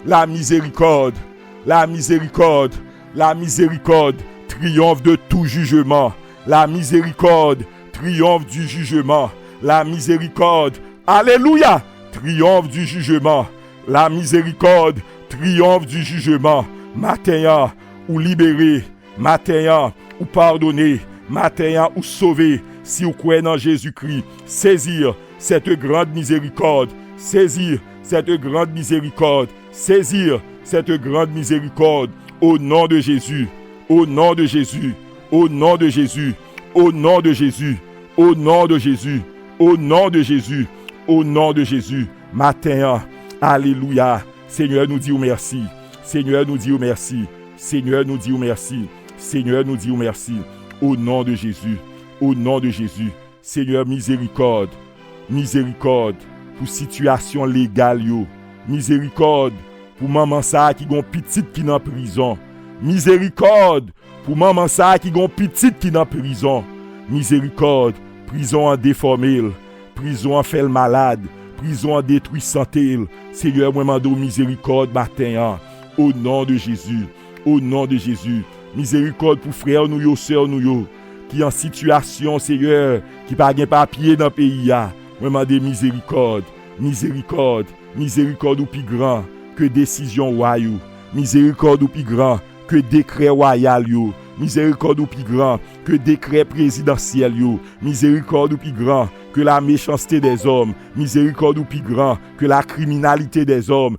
La miséricorde triomphe de tout jugement. La miséricorde triomphe du jugement. La miséricorde, alléluia, triomphe du jugement. La miséricorde triomphe du jugement. Matin, ou libéré, matin, ou pardonné, matin, ou sauvé. Si vous croyez en Jésus-Christ, saisir cette grande miséricorde, saisir cette grande miséricorde, au nom de Jésus, au nom de Jésus, au nom de Jésus, au nom de Jésus, au nom de Jésus, au nom de Jésus, au nom de Jésus. Matin, alléluia. Seigneur nous dit merci. Seigneur nous dit merci. Seigneur nous dit merci. Seigneur nous dit merci. Au nom de Jésus, au nom de Jésus. Seigneur miséricorde pour situation légale yo. Miséricorde pour maman ça qui gon petite qui dans prison. Miséricorde pour maman ça qui gon petite qui dans prison. Miséricorde, prison en déformé, prison en fait malade, prison en détruit santé. Seigneur, moi mando miséricorde matin au nom de Jésus. Au nom de Jésus. Miséricorde pour frères nous yo, sœurs nous yo qui en situation Seigneur, qui pas gen papier dans pays a. Moi mande miséricorde ou plus grand que décision royale, miséricorde ou plus grand que décret royal yo, miséricorde ou plus grand que décret présidentiel yo, miséricorde ou plus grand que la méchanceté des hommes, miséricorde ou plus grand que la criminalité des hommes,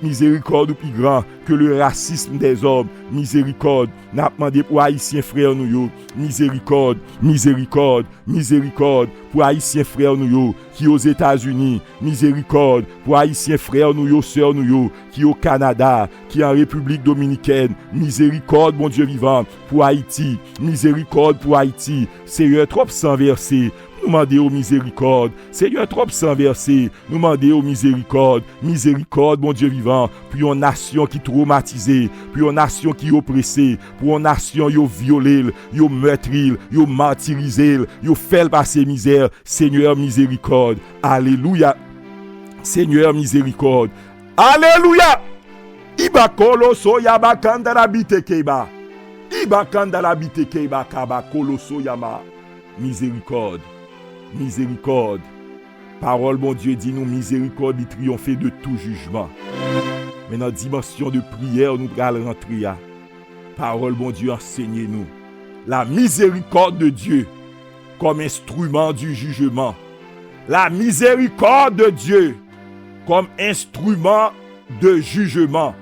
miséricorde ou plus grand que le racisme des hommes, miséricorde, n'a demandé pour haïtiens frères nous yo, miséricorde pour haïtiens frères nous yo qui aux États-Unis, miséricorde pour haïtiens frères nous yo, sœurs nous yo qui au Canada, qui en République dominicaine, miséricorde mon Dieu vivant pour Haïti, miséricorde pour Haïti, Seigneur trop sans verser. Nous demandons miséricorde. Seigneur, trop sans verser. Nous demandons miséricorde. Miséricorde, mon Dieu vivant. Pour une nation qui est traumatisée. Pour une nation qui est oppressée. Pour une nation qui est violée. Qui est meurtrie. Qui est martyrisée. Qui est fait passer misère. Seigneur, miséricorde. Alléluia. Seigneur, miséricorde. Alléluia. Ibakolo soya bakanda la bite keba. Ibakanda la bite keba kaba kolo soyama. Miséricorde. Miséricorde. Parole, mon Dieu, dit nous miséricorde, il triomphe de tout jugement. Mais dans la dimension de prière, nous allons rentrer. Parole, mon Dieu, enseignez-nous. La miséricorde de Dieu comme instrument du jugement. La miséricorde de Dieu comme instrument de jugement.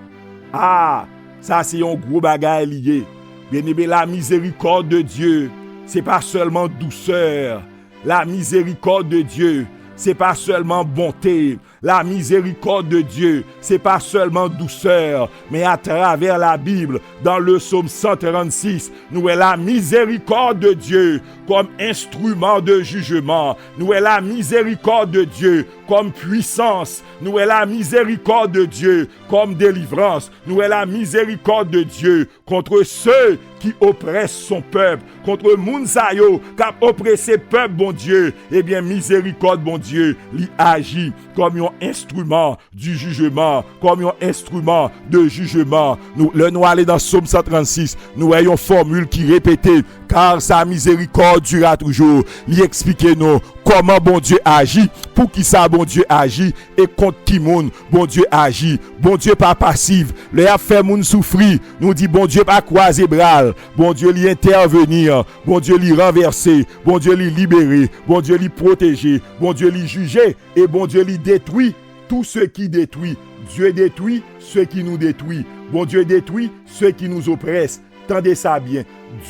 Ah, Ça c'est un gros bagage lié. Bien-aimé, la miséricorde de Dieu, c'est pas seulement douceur. La miséricorde de Dieu, c'est pas seulement bonté. La miséricorde de Dieu, c'est pas seulement douceur, mais à travers la Bible, dans le psaume 136, nous voyons la miséricorde de Dieu comme instrument de jugement. Nous voyons la miséricorde de Dieu comme puissance. Nous voyons la miséricorde de Dieu comme délivrance. Nous voyons la miséricorde de Dieu contre ceux qui oppressent son peuple, contre Mounsayo qui a oppressé peuple, bon Dieu. Eh bien, miséricorde, bon Dieu, lui agit comme un instrument du jugement, comme un instrument de jugement. Nous allons dans Psaume 136, nous voyons une formule qui répétait, car sa miséricorde durera toujours. Lui expliquer nous comment bon Dieu agit, pour qui ça bon Dieu agit et contre qui moun bon Dieu agit. Bon Dieu pas passif, le a fait moun souffrir, nous dit bon Dieu pas croiser bras, bon Dieu lui intervenir, bon Dieu lui renverser, bon Dieu lui libérer, bon Dieu lui protéger, bon Dieu lui juger et bon Dieu lui détruit tout ce qui détruit. Dieu détruit ceux qui nous détruisent. Bon Dieu détruit ceux qui nous oppressent. Tendez ça bien.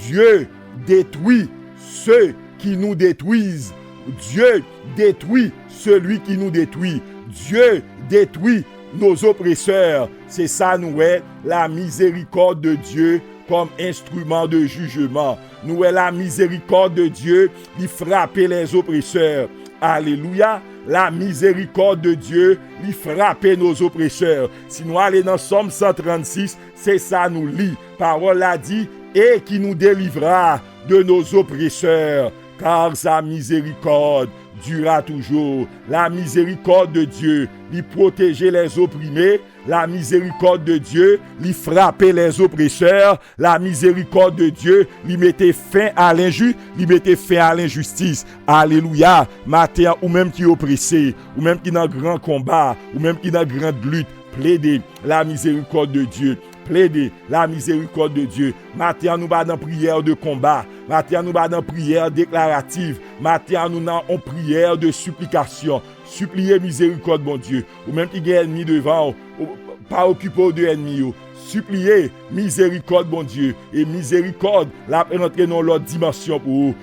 Dieu détruit ceux qui nous détruisent. Dieu détruit celui qui nous détruit. Dieu détruit nos oppresseurs. C'est ça, nous est la miséricorde de Dieu comme instrument de jugement. Nous est la miséricorde de Dieu qui frappe les oppresseurs. Alléluia. La miséricorde de Dieu lui frappe nos oppresseurs. Si nous allons dans Psaume 136, c'est ça nous lit. Parole a dit, et qui nous délivra de nos oppresseurs, car sa miséricorde durera toujours. La miséricorde de Dieu lui protéger les opprimés. La miséricorde de Dieu lui frapper les oppresseurs. La miséricorde de Dieu lui mettait fin à l'injustice. Lui mettait fin à l'injustice. Alléluia. Matin, ou même qui est oppressé, ou même qui est dans grand combat, ou même qui est dans grande lutte, plaidez la miséricorde de Dieu. Plaidez la miséricorde de Dieu. Matin, nous sommes dans prière de combat. Matin, nous sommes dans prière déclarative. Matin, nous sommes en prière de supplication. Suppliez miséricorde, mon Dieu. Ou même qui a ennemi devant, pas occupé de ennemi. Suppliez miséricorde, bon Dieu. Et miséricorde, là, rentrer dans l'autre dimension pour vous.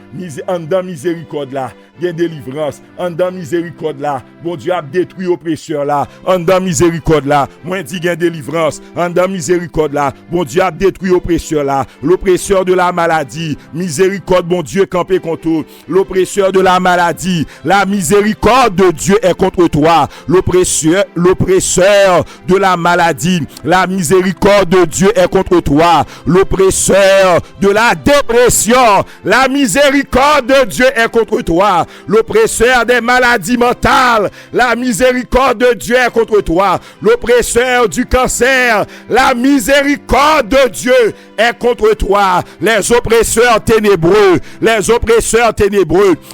En dans miséricorde là, il y a délivrance. En dans miséricorde là, bon Dieu a détruit oppresseur là. En dans miséricorde là, moi dit il y a délivrance. En dans miséricorde là, bon Dieu a détruit oppresseur là. L'oppresseur de la maladie, miséricorde, bon Dieu campé contre eux. L'oppresseur de la maladie, la miséricorde de Dieu est contre toi. L'oppresseur de la maladie, la miséricorde de Dieu est contre toi. L'oppresseur de la dépression, la miséricorde de Dieu est contre toi. L'oppresseur des maladies mentales, la miséricorde de Dieu est contre toi. L'oppresseur du cancer, la miséricorde de Dieu est contre toi. Les oppresseurs ténébreux,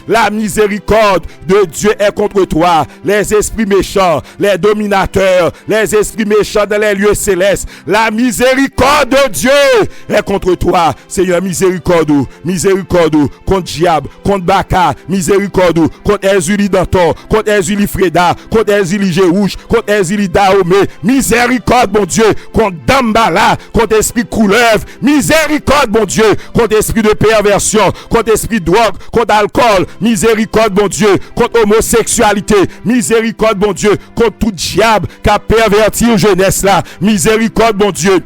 la miséricorde de Dieu est contre toi. Les esprits méchants, les dominateurs, les esprits méchants dans les lieux célestes, la miséricorde de Dieu est contre toi. Seigneur, miséricorde contre diable, contre Baka, miséricorde contre Ezuli Danton, contre Ezuli Freda, contre Ezuli Gérouge, contre Ezuli Daomé, miséricorde, mon Dieu, contre Dambala, contre esprit couleuvre, miséricorde, mon Dieu, contre esprit de perversion, contre esprit de drogue, contre alcool, miséricorde, mon Dieu, contre homosexualité, miséricorde, mon Dieu, contre tout diable qui a perverti la jeunesse là, miséricorde, mon Dieu,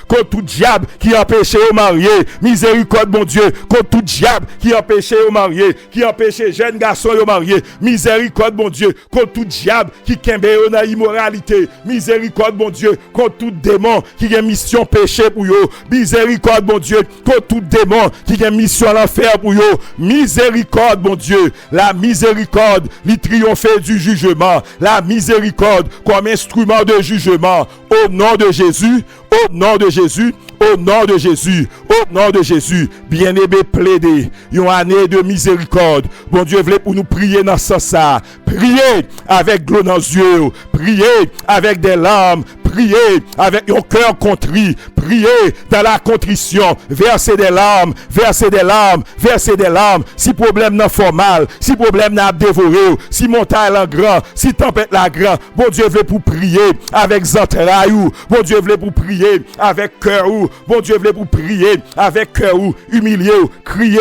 contre tout diable qui empêche aux mariés, miséricorde, mon Dieu, contre tout diable qui empêche aux mariés, qui empêche jeunes garçons aux mariés, miséricorde, mon Dieu, contre tout diable qui kembe dans l'immoralité, miséricorde, mon Dieu, contre tout démon qui a mission péché pour eux, miséricorde, mon Dieu, contre tout démon qui a mission à l'enfer pour eux, miséricorde, mon Dieu, la miséricorde, lui triompher du jugement, la miséricorde comme instrument de jugement, au nom de Jésus, au nom de Jésus, au nom de Jésus, au nom de Jésus, bien-aimé, plaidez une année de miséricorde. Bon Dieu, voulez pour nous prier dans ce sens. Priez avec l'eau dans les yeux, priez avec des larmes, priez avec un cœur contrit, priez dans la contrition, versez des larmes, versez des larmes, versez des larmes. Si problème n'a fait mal, si problème n'a dévoré, si montagne la grand, si tempête la grand, bon Dieu veut pour prier avec entrailles, bon Dieu veut pour prier avec cœur, bon Dieu veut pour prier avec cœur, humilié, crier,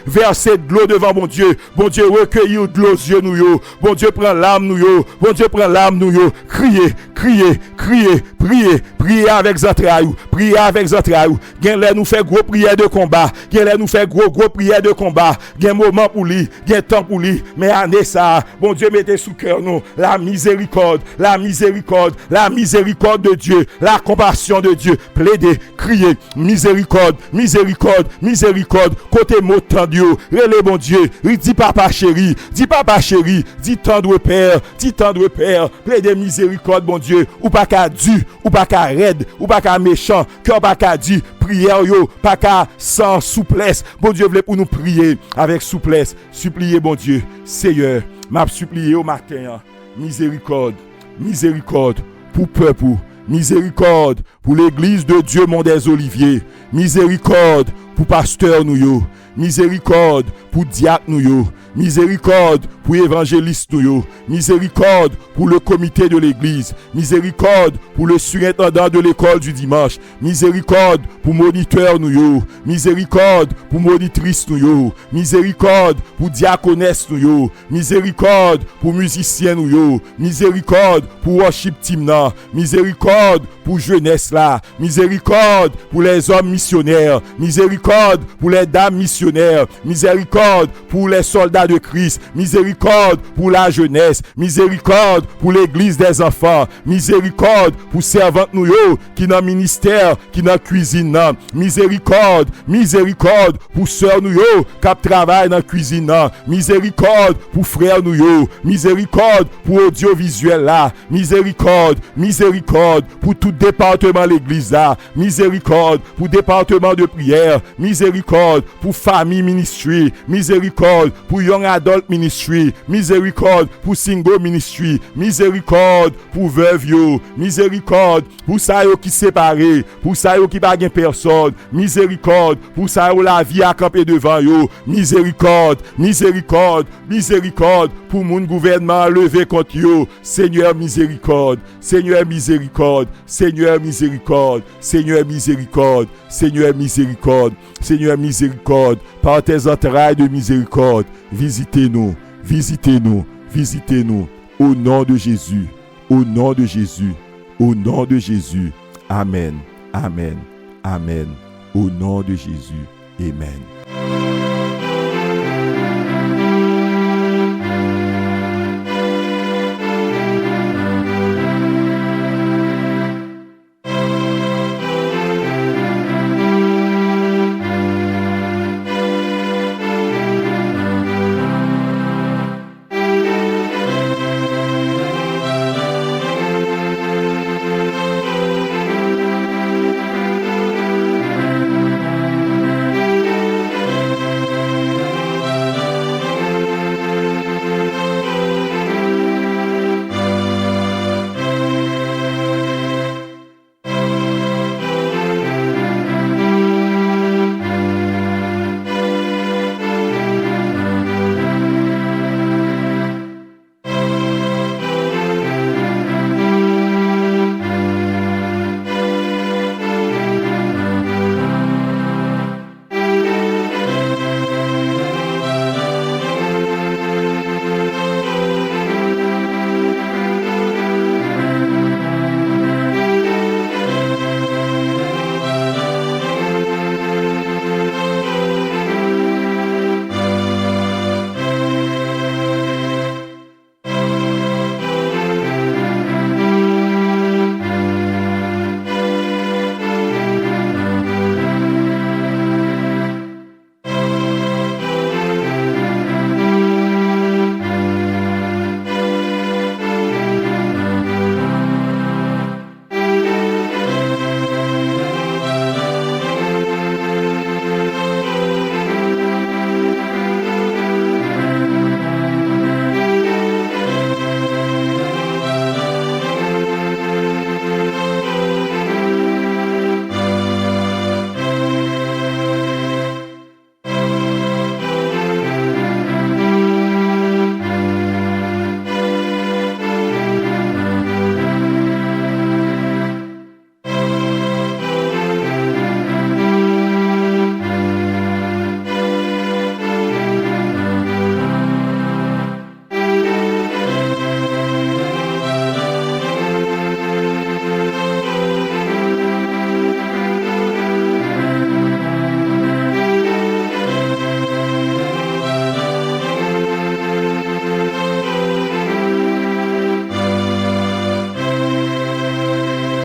verser de l'eau devant mon Dieu recueillir de l'eau aux yeux nous, bon Dieu prend l'âme nous, bon Dieu prend l'âme nous, crier, prier avec entrailles, prier avec entrailles. Gen là nous fait gros prière de combat, gen là nous fait gros prière de combat, gen moment pour lui, gen temps pour lui, mais année ça, bon Dieu mettez sous cœur nous la miséricorde de Dieu, la compassion de Dieu, plaider, crier, miséricorde, côté mot tendu, relais bon Dieu, dit papa chéri, dit tendre père, plaider miséricorde bon Dieu, ou pas qu'à du, ou pas qu'à raide, ou pas qu'à méchant, cœur pas qu'à du, prière yo, pas qu'à sans souplesse, bon Dieu voulait pour nous prier avec souplesse, supplier bon Dieu, Seigneur, m'a supplié au matin, miséricorde pour peuple, miséricorde pour l'église de Dieu Mont des Oliviers, miséricorde pour pasteur nous yo, miséricorde pour diacre nous yo, miséricorde pour évangéliste nous yo, miséricorde pour le comité de l'église, miséricorde pour le surintendant de l'école du dimanche, miséricorde pour moniteur nous yo, miséricorde pour monitrice nous yo, miséricorde pour diaconesse nous yo, miséricorde pour musicien nous yo, miséricorde pour worship team nan, miséricorde pour jeunesse là, miséricorde pour les hommes missionnaires, miséricorde pour les dames missionnaires, miséricorde pour les soldats de Christ, miséricorde pour la jeunesse, miséricorde pour l'église des enfants, miséricorde pour servantes nous yo qui dans ministère, qui dans cuisine nan, miséricorde pour sœurs nous yo qui travaillent dans cuisine nan, miséricorde pour frères nous yo, miséricorde pour audiovisuel là, miséricorde pour tout département l'église là, miséricorde pour département de prière, miséricorde pour famille ministry, miséricorde pour young adult ministry, miséricorde pour single ministry, miséricorde pour veuve yo, miséricorde pour ça yo qui séparé, pour ça yo qui pas gen personne, miséricorde pour ça yo la vie a camper devant yo, miséricorde pour mon gouvernement levé contre yo, Seigneur miséricorde par tes entrailles de miséricorde, visitez-nous au nom de Jésus, amen, au nom de Jésus, amen.